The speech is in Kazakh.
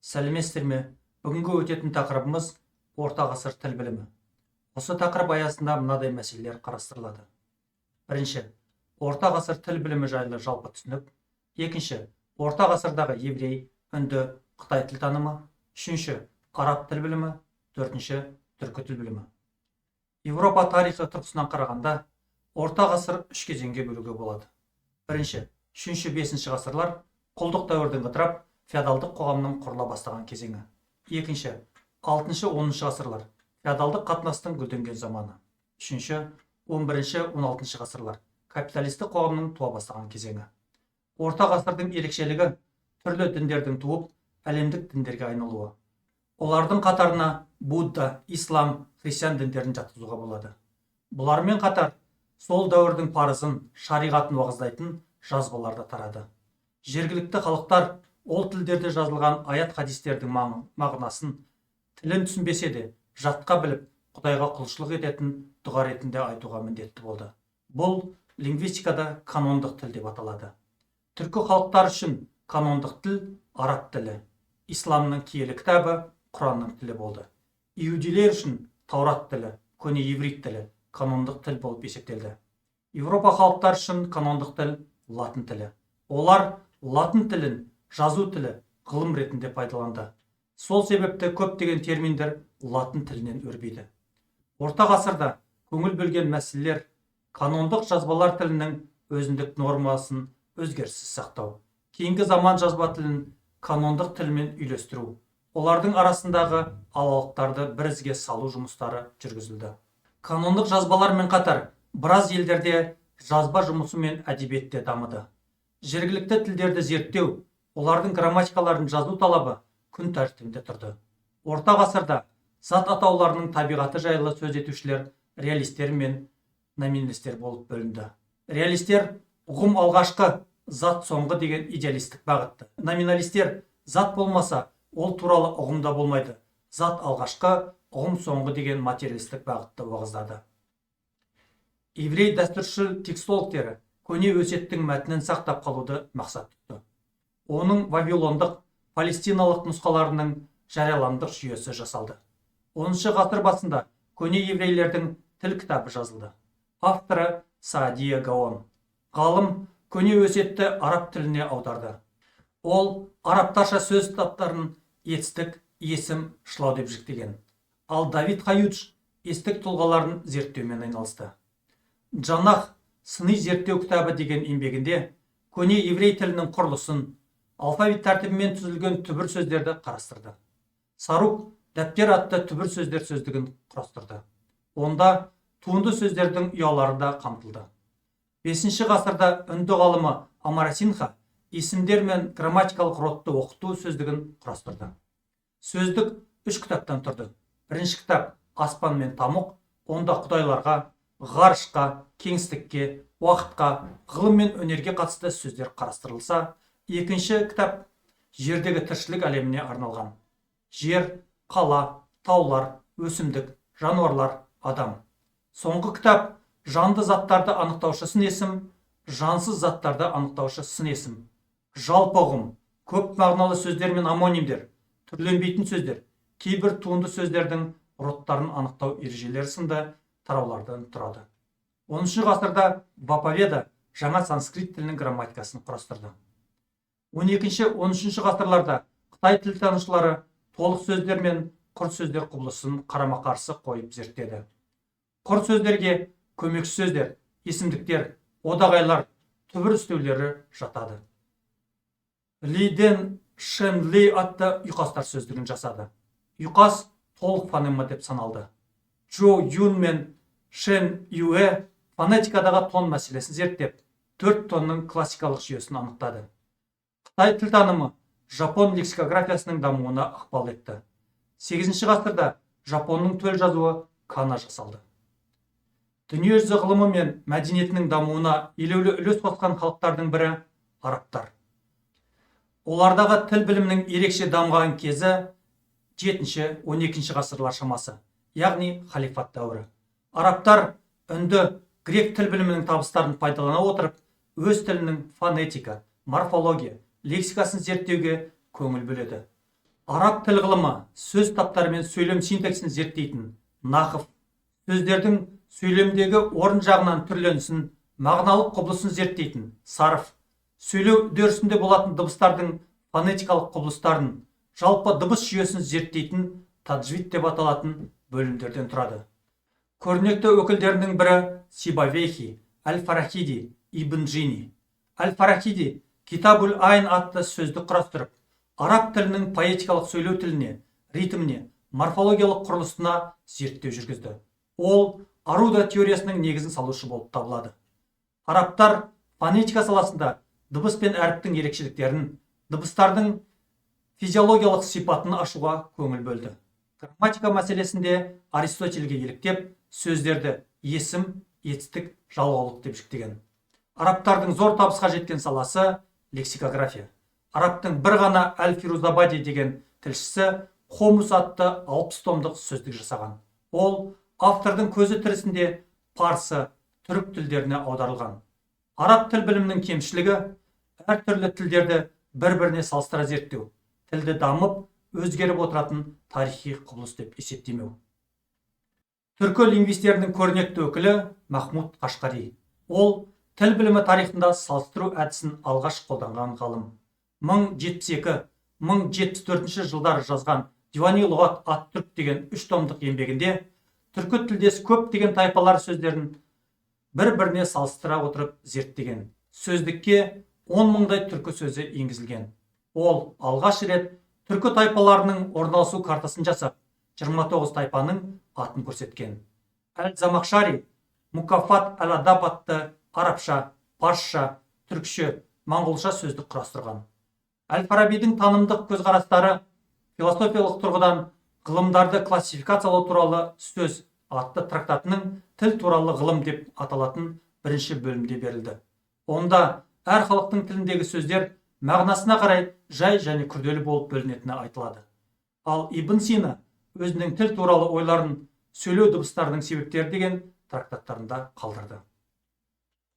Сәлеметсіздер ме? Бүгінгі өтетін тақырыбымыз орта ғасыр тіл білімі. Осы тақырып аясында мынадай мәселелер қарастырылады. Бірінші, орта ғасыр тіл білімі жайлы жалпы түсінік. Екінші, орта ғасырдағы еврей, үнді, қытай тіл танымы. Үшінші, араб тіл білімі. Төртінші, түркі тіл білімі. Еуропа тарихы тұрғысынан қарағанда, орта ғасыр үш кезеңге бөлуге болады. Бірінші, 3-5 ғасырлар құлдық дәуірден ыдырап, феодалдық қоғамның құрыла бастаған кезеңі. Екінші, 6-10 ғасырлар феодалдық қатынастың гүлденген заманы. Үшінші, 11-16 ғасырлар капиталистік қоғамның туа бастаған кезеңі. Орта ғасырдың ерекшелігі түрлі діндердің туып, әлемдік діндерге айналуы. Олардың қатарына Будда, ислам, христиан діндерін жатқызуға болады. Бұлармен қатар сол дәуірдің парызын, шариғатын уағыздайтын жазбалар да тарады. Жергілікті халықтар ол тілдерде жазылған аят хадистердің мағынасын тілін түсінбесе де жатқа біліп, Құдайға құлшылық ететін дұға ретінде айтуға міндетті болды. Бұл лингвистикада канондық тіл деп аталады. Түркі халықтар үшін канондық тіл араб тілі, исламның киелі кітабы Құранның тілі болды. Иудейлер үшін Таурат тілі, көне иврит тілі канондық тіл болып есептелді. Еуропа халықтар үшін канондық тіл латын тілі. Олар латын тілін жазу тілі, ғылым ретінде пайдаланды. Сол себепті көптеген терминдер латын тілінен өрбиді. Орта ғасырда көңіл бөлген мәселелер канондық жазбалар тілінің өзіндік нормасын өзгеріссіз сақтау. Кейінгі заман жазба тілін канондық тілмен үйлестіру. Олардың арасындағы алалықтарды бірізге салу жұмыстары жүргізілді. Канондық жазбалармен қатар біраз елдерде жазба жұмысы мен әдебиетте дамыды. Жергілікті тілдерді зерттеу, олардың грамматикаларын жазу талабы күн тәртібінде тұрды. Орта ғасырда зат атауларының табиғаты жайлы сөз етушілер реалистер мен номиналистер болып бөлінді. Реалистер ұғым алғашқы, зат соңғы деген идеалистік бағытты. Номиналистер зат болмаса, ол туралы ұғымда болмайды. Зат алғашқы, ұғым соңғы деген материалистік бағытты уағыздады. Еврей дәстүршіл текстологтері көне өсиеттің мәтінін сақтап қалуды мақсат тұтты. Оның вавилондық, палестиналық нұсқаларының жарияландық жүйесі жасалды. 10 ғасыр басында көне еврейлердің тіл кітабы жазылды. Авторы Саадия Гаон. Ғалым көне өсиетті араб тіліне аударды. Ол арабтарша сөз таптарын етістік, есім, шылау деп жіктеген. Ал Давид Хаюдж естік тұлғаларын зерттеумен айналысты. Джанах сыни зерттеу кітабы деген еңбегінде көне еврей тілінің құрылысын, алфавит тәртібімен түзілген түбір сөздерді қарастырды. Сарук дәптер атты түбір сөздер сөздігін құрастырды. Онда туынды сөздердің ұялары да қамтылды. 5 ғасырда үнді ғалымы Амара Синха есімдер мен грамматикалық родты оқыту сөздігін құрастырды. Сөздік 3 кітаптан тұрды. Бірінші кітап аспан мен тамұқ, онда құдайларға, ғарышқа, кеңістікке, уақытқа, ғылым мен өнерге қатысты сөздер қарастырылса, екінші кітап жердегі тіршілік әлеміне арналған. Жер, қала, таулар, өсімдік, жануарлар, адам. Соңғы кітап жанды заттарды анықтаушы сын есім, жансыз заттарды анықтаушы сын есім. Жалпы ұғым, көп мағыналы сөздер мен амонимдер, түрленбейтін сөздер, кейбір туынды сөздердің родтарын анықтау ережелері сынды тараулардан тұрады. 10 ғасырда Баповеда жаңа санскрит тілінің грамматикасын құрастырды. 12-13 ғасырларда Қытай тіл танушылары толық сөздер мен құр сөздер құбылысын қарама-қарсы қойып зерттеді. Құр сөздерге көмекші сөздер, есімдіктер, одағайлар, түбір үстеулері жатады. Ли Ден Шен Ли атты ұйқастар сөздігін жасады. Ұйқас толық фонема деп саналды. Джо Юн мен Шен Юэ фонетикадағы тон мәселесін зерттеп, 4 тонның классикалық жүйесін анықтады. Қытай тіл танымы жапон лексикографиясының дамуына ықпал етті. 8 ғасырда жапонның төл жазуы кана жасалды. Дүниежүзі ғылымы мен мәдениетінің дамуына елеулі үлес қосқан халықтардың бірі арабтар. Олардағы тіл білімінің ерекше дамыған кезі 7-12 ғасырлар шамасы, яғни халифат дәуірі. Арабтар үнді, грек тіл білімінің табыстарын пайдалана отырып, өз тілінің фонетика, морфология, лексикасын зерттеуге көңіл бөледі. араб тіл ғылымы сөз таптары мен сөйлем синтаксисін зерттейтін нақыф, сөздердің сөйлемдегі орын жағынан түрленісін, мағыналық құбылысын зерттейтін сарф, сөйлеу үдерісінде болатын дыбыстардың фонетикалық құбылыстарын, жалпы дыбыс жүйесін зерттейтін таджвид деп аталатын бөлімдерден тұрады. Көрнекті өкілдерінің бірі Сибавейхи, Әл-Фарахиди, Ибн Джини. Әл-Фарахиди Китабуль Айн атты сөзді құрастырып, араб тілінің поэтикалық сөйлеу тіліне, ритміне, морфологиялық құрылысына зерттеу жүргізді. Ол аруда теориясының негізін салушы болып табылады. Арабтар фонетика саласында дыбыс пен әріптің ерекшеліктерін, дыбыстардың физиологиялық сипатын ашуға көңіл бөлді. Грамматика мәселесінде Аристотельге еліктеп, сөздерді есім, етістік, жалғаулық деп жіктеген. Арабтардың зор табысқа жеткен саласы лексикография. Арабтың бір ғана Әл-Фирузабади деген тілшісі Хомус атты 60 томдық сөздік жасаған. Ол автордың көзі тірісінде парсы, түрік тілдеріне аударылған. Араб тіл білімінің кемшілігі әртүрлі тілдерді бір-біріне салыстыра зерттеу, тілді дамып, өзгеріп отыратын тарихи құбылыс деп есептемеу. Түркі лингвистерінің көрнекті өкілі Махмуд Қашқари. Ол тіл білімі тарихында салыстыру әдісін алғаш қолданған ғалым. 1072-1074 жылдары жазған Дивани лұғат ат-түрк деген 3 томдық еңбегінде түркі тілдес көп деген тайпалар сөздерін бір-біріне салыстыра отырып зерттеген. Сөздікке 10 мыңдай түркі сөзі енгізілген. Ол алғаш рет түркі тайпаларының орналасу картасын жасап, 29 тайпаның атын көрсеткен. Әл-Замақшари Мукафат әл-Адаб атты арабша, парсша, түркше, моңғолша сөздік құрастырған. Әл-Фарабидің танымдық көзқарастары философиялық тұрғыдан ғылымдарды классификациялау туралы сөз атты трактатының тіл туралы ғылым деп аталатын бірінші бөлімде берілді. Онда әр халықтың тіліндегі сөздер мағынасына қарай жай және күрделі болып бөлінетіні айтылады. Ал Ибн Сина өзінің тіл туралы ойларын сөйлеу дыбыстарының себептері деген трактаттарында қалдырды.